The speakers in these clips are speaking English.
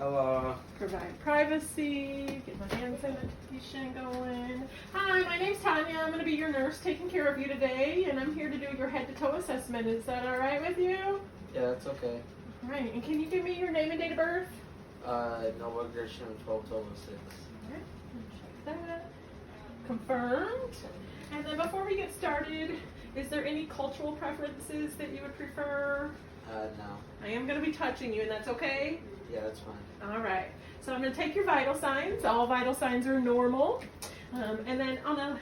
Hello. Provide privacy, get my hand sanitation going. Hi, my name's Tanya. I'm going to be your nurse taking care of you today, and I'm here to do your head to toe assessment. Is that all right with you? Yeah, that's okay. All right, and can you give me your name and date of birth? Noah Grisham, 12-1206. All right, check that. Confirmed. And then before we get started, is there any cultural preferences that you would prefer? No. I am going to be touching you, and that's okay? Yeah, that's fine. All right, so I'm going to take your vital signs. All vital signs are normal. And then on a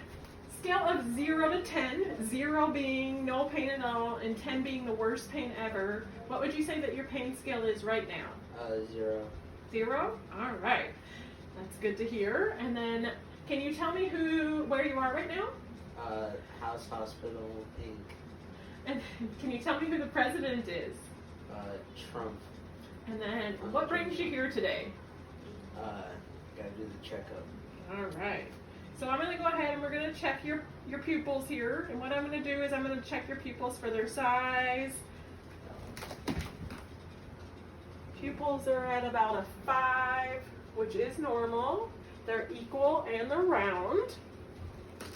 scale of 0 to 10, 0 being no pain at all and 10 being the worst pain ever, what would you say that your pain scale is right now? 0. 0? All right, that's good to hear. And then can you tell me where you are right now? House Hospital, Inc. And can you tell me who the president is? Trump. And then what brings you here today? Gotta do the checkup. All right. So I'm going to go ahead and we're going to check your pupils here. And what I'm going to do is I'm going to check your pupils for their size. Pupils are at about a 5, which is normal. They're equal and they're round.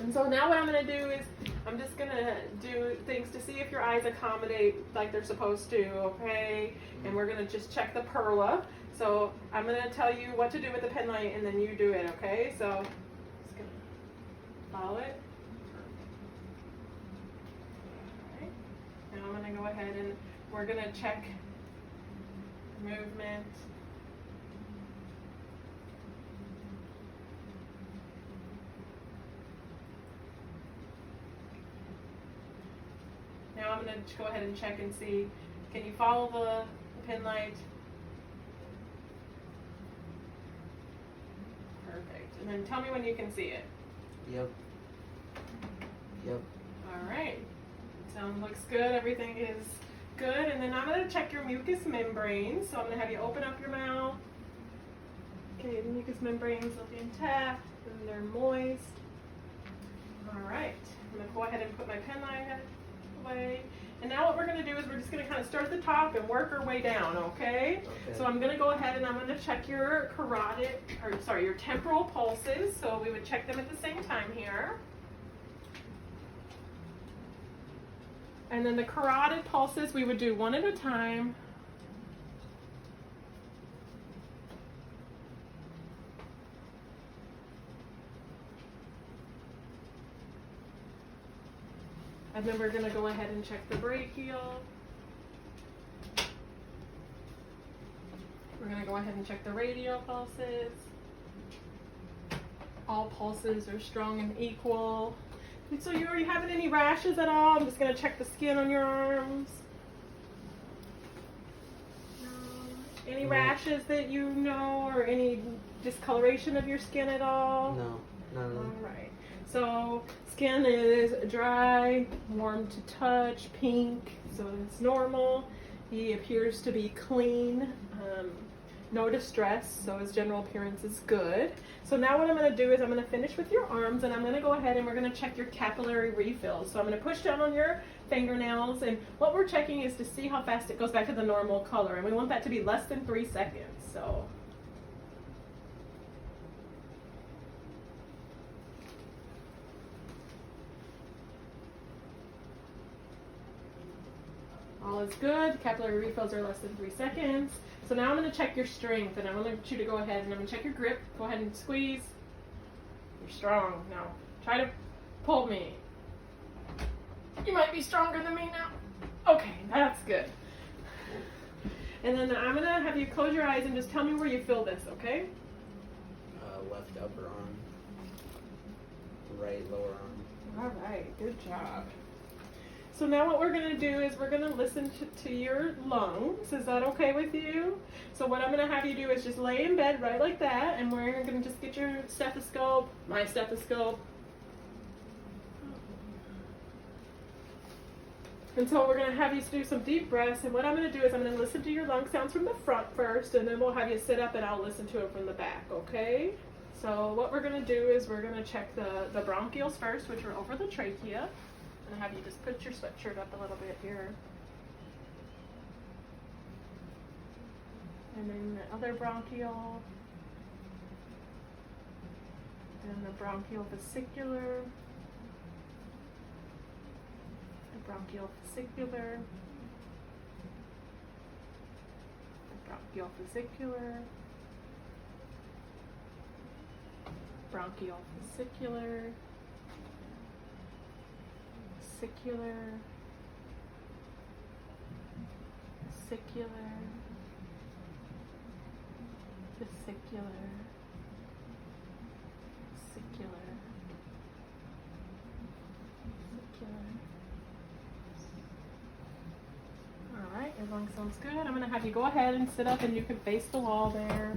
And so now what I'm going to do is I'm just going to do things to see if your eyes accommodate like they're supposed to, okay? And we're going to just check the perla. So I'm going to tell you what to do with the pen light and then you do it, okay? So just going to follow it. All right. Now I'm going to go ahead and we're going to check movement. Now I'm going to go ahead and check and see, can you follow the pin light? Perfect. And then tell me when you can see it. Yep. Yep. All right. Looks good. Everything is good. And then I'm going to check your mucous membranes. So I'm going to have you open up your mouth. Okay, the mucous membranes look intact and they're moist. All right. I'm going to go ahead and put my pen light away. And now what we're going to do is we're just going to kind of start at the top and work our way down, okay? So I'm going to go ahead and I'm going to check your your temporal pulses. So we would check them at the same time here. And then the carotid pulses we would do one at a time. And then we're going to go ahead and check the brachial. We're going to go ahead and check the radial pulses. All pulses are strong and equal. And so are you having any rashes at all? I'm just going to check the skin on your arms. Any rashes that you know or any discoloration of your skin at all? No. None of them. All right. So skin is dry, warm to touch, pink, so it's normal. He appears to be clean, no distress, so his general appearance is good. So now what I'm going to do is I'm going to finish with your arms and I'm going to go ahead and we're going to check your capillary refills. So I'm going to push down on your fingernails and what we're checking is to see how fast it goes back to the normal color and we want that to be less than 3 seconds. So all is good. Capillary refills are less than 3 seconds. So now I'm going to check your strength, and I want you to go ahead and I'm going to check your grip. Go ahead and squeeze. You're strong. Now try to pull me. You might be stronger than me now. Okay, that's good. And then I'm going to have you close your eyes and just tell me where you feel this, okay? Left upper arm. Right lower arm. All right, good job. So now what we're going to do is we're going to listen to your lungs. Is that okay with you? So what I'm going to have you do is just lay in bed right like that, and we're going to just get your stethoscope, my stethoscope. And so we're going to have you do some deep breaths, and what I'm going to do is I'm going to listen to your lung sounds from the front first, and then we'll have you sit up and I'll listen to it from the back, okay? So what we're going to do is we're going to check the bronchioles first, which are over the trachea. And have you just put your sweatshirt up a little bit here. and then the other bronchiole, and the bronchial vesicular, the bronchial vesicular, the bronchial vesicular, bronchial vesicular, vesicular, vesicular, vesicular, vesicular, vesicular. All right, your lung sounds good. I'm gonna have you go ahead and sit up and you can face the wall there.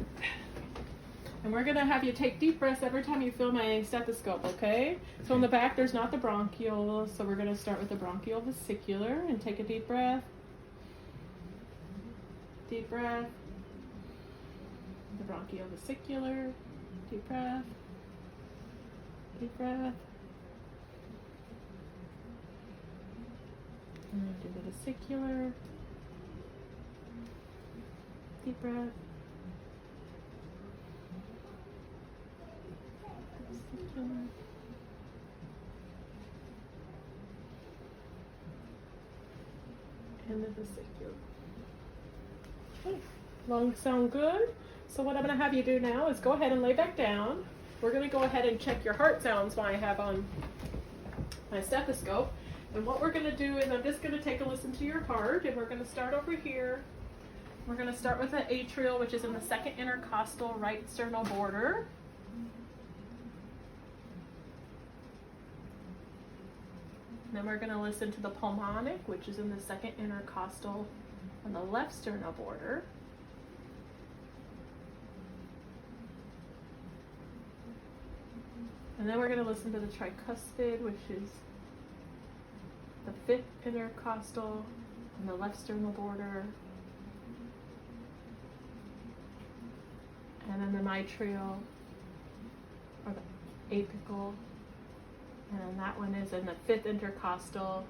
And we're gonna have you take deep breaths every time you feel my stethoscope, okay? So in the back, there's not the bronchial, so we're gonna start with the bronchial vesicular and take a deep breath. Deep breath. The bronchial vesicular. Deep breath. Deep breath. And then do the vesicular. Deep breath. Vesicular. And the vesicular. Okay. Lungs sound good. So what I'm going to have you do now is go ahead and lay back down. We're going to go ahead and check your heart sounds while I have on my stethoscope. And what we're going to do is I'm just going to take a listen to your heart, and we're going to start over here. We're going to start with the atrial, which is in the second intercostal right sternal border. And then we're going to listen to the pulmonic, which is in the second intercostal on the left sternal border. And then we're going to listen to the tricuspid, which is the fifth intercostal on the left sternal border. And then the mitral, or the apical, and then that one is in the fifth intercostal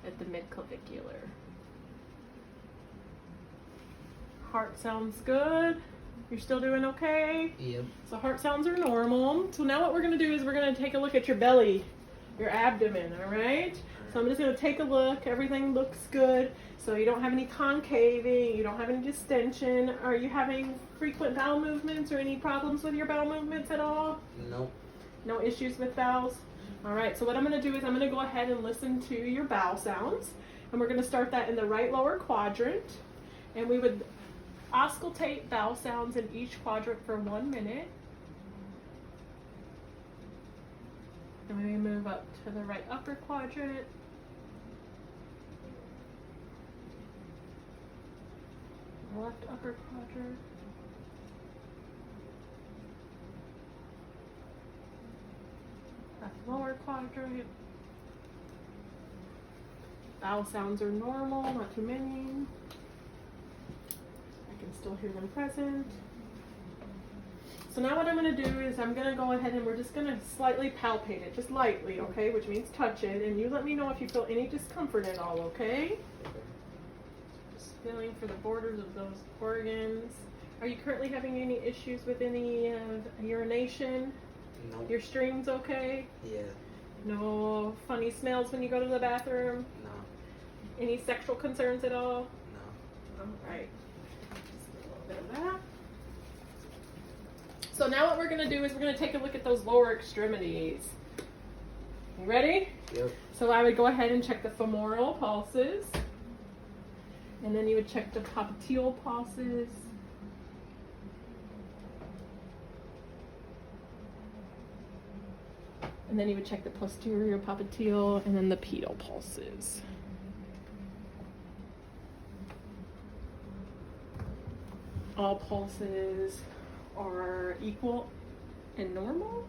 at the midclavicular. Heart sounds good. You're still doing okay? Yep. So heart sounds are normal. So now what we're going to do is we're going to take a look at your belly, your abdomen, all right? So I'm just going to take a look. Everything looks good. So you don't have any concaving, you don't have any distension. Are you having frequent bowel movements or any problems with your bowel movements at all? Nope. No issues with bowels? All right, so what I'm going to do is I'm going to go ahead and listen to your bowel sounds. And we're going to start that in the right lower quadrant. And we would auscultate bowel sounds in each quadrant for 1 minute. And we move up to the right upper quadrant. Left upper quadrant. Left lower quadrant. Bowel sounds are normal, not too many. I can still hear them present. So now what I'm going to do is I'm going to go ahead and we're just going to slightly palpate it, just lightly, okay, which means touch it, and you let me know if you feel any discomfort at all, okay? Just feeling for the borders of those organs. Are you currently having any issues with any urination? Nope. Your stream's okay? Yeah. No funny smells when you go to the bathroom? No. Any sexual concerns at all? No. Alright. Just a little bit of that. So now what we're going to do is we're going to take a look at those lower extremities. You ready? Yep. So I would go ahead and check the femoral pulses. And then you would check the popliteal pulses. And then you would check the posterior popliteal and then the pedal pulses. All pulses are equal and normal,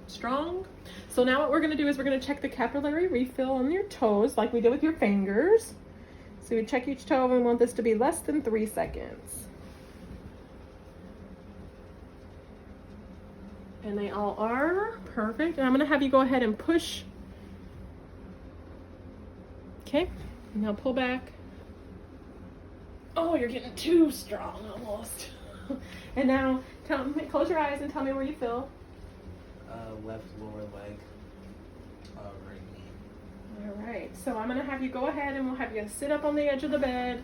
strong. So now what we're going to do is we're going to check the capillary refill on your toes like we did with your fingers. So we check each toe and we want this to be less than 3 seconds. And they all are perfect. And I'm going to have you go ahead and push. Okay, now pull back. Oh, you're getting too strong almost. And now, close your eyes and tell me where you feel. Left lower leg. Right knee. All right, so I'm gonna have you go ahead and we'll have you sit up on the edge of the bed.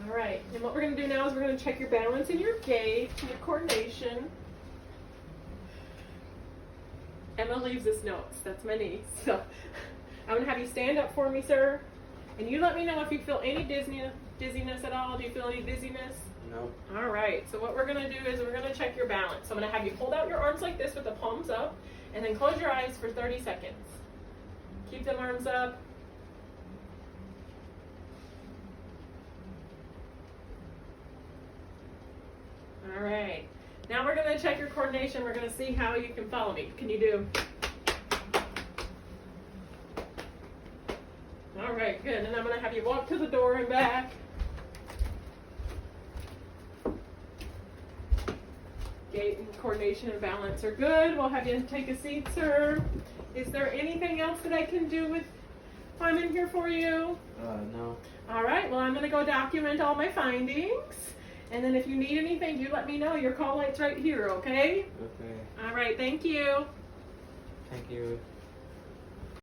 All right, and what we're gonna do now is we're gonna check your balance and your gait and your coordination. Emma leaves us notes, that's my niece. So I'm gonna have you stand up for me, sir. And you let me know if you feel any dizziness at all. Do you feel any dizziness? No. All right, so what we're gonna do is we're gonna check your balance. So I'm gonna have you hold out your arms like this with the palms up, and then close your eyes for 30 seconds. Keep them arms up. All right, now we're gonna check your coordination. We're gonna see how you can follow me. Can you do? All right, good, and I'm gonna have you walk to the door and back. Gait and coordination and balance are good. We'll have you take a seat, sir. Is there anything else that I can do with I'm in here for you? No. All right, well, I'm going to go document all my findings. And then if you need anything, you let me know. Your call light's right here, okay? Okay. All right, thank you. Thank you.